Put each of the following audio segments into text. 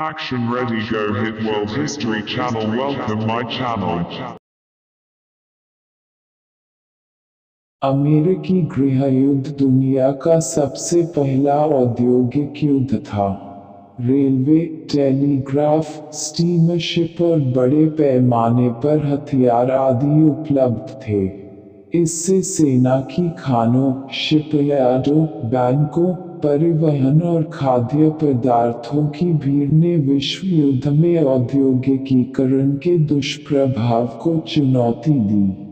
Action Ready Go Hit World History Channel. Welcome my channel. अमेरिकी गृहयुद्ध दुनिया का सबसे पहला औद्योगिक युद्ध था। रेलवे, टेलीग्राफ, स्टीमरशिप और बड़े पैमाने पर हथियार आदि उपलब्ध थे। इससे सेना की खानों, शिपयार्डों, बैंकों, परिवहन और खाद्य पदार्थों की भीड़ ने विश्व युद्ध में औद्योगिकीकरण के दुष्प्रभाव को चुनौती दी।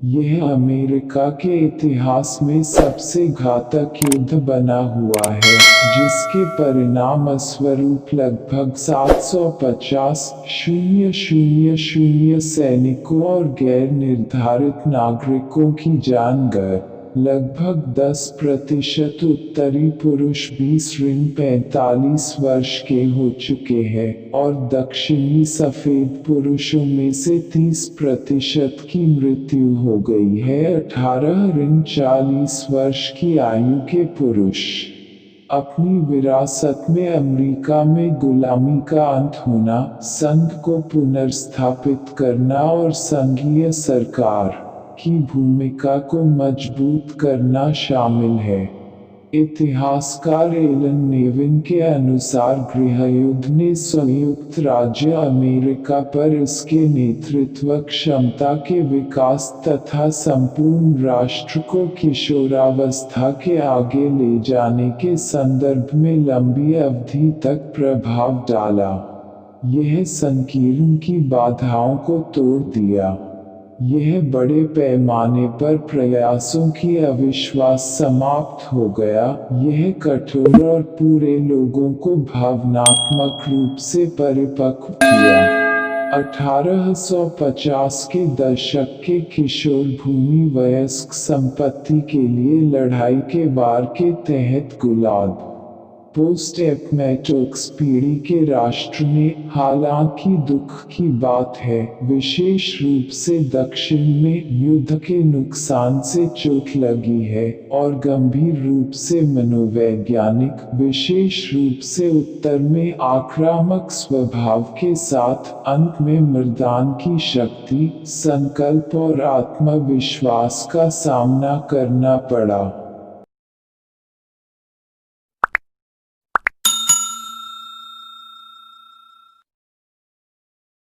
यह अमेरिका के इतिहास में सबसे घातक युद्ध बना हुआ है, जिसके परिणामस्वरूप लगभग 750,000 सैनिकों और गैर निर्धारित नागरिकों की जान गए। लगभग 10% उत्तरी पुरुष 20-45 वर्ष के हो चुके हैं, और दक्षिणी सफेद पुरुषों में से 30% की मृत्यु हो गई है। 18-40 वर्ष की आयु के पुरुष। अपनी विरासत में अमेरिका में गुलामी का अंत होना, संघ को पुनर्स्थापित करना और संघीय सरकार की भूमिका को मजबूत करना शामिल है। इतिहासकार एलन नेविन के अनुसार गृहयुद्ध ने संयुक्त राज्य अमेरिका पर इसके नेतृत्व क्षमता के विकास तथा संपूर्ण राष्ट्र को किशोरावस्था के आगे ले जाने के संदर्भ में लंबी अवधि तक प्रभाव डाला। यह संकीर्ण की बाधाओं को तोड़ दिया। यह बड़े पैमाने पर प्रयासों की अविश्वास समाप्त हो गया। यह कठोर और पूरे लोगों को भावनात्मक रूप से परिपक्व किया। 1850 के दशक के किशोर भूमि वयस्क संपत्ति के लिए लड़ाई के वार के तहत गुलाब पोस्ट एपमेटोक्स पीढ़ी के राष्ट्र ने, हालांकि दुख की बात है, विशेष रूप से दक्षिण में युद्ध के नुकसान से चोट लगी है, और गंभीर रूप से मनोवैज्ञानिक, विशेष रूप से उत्तर में आक्रामक स्वभाव के साथ, अंत में मर्दान की शक्ति, संकल्प और आत्मविश्वास का सामना करना पड़ा।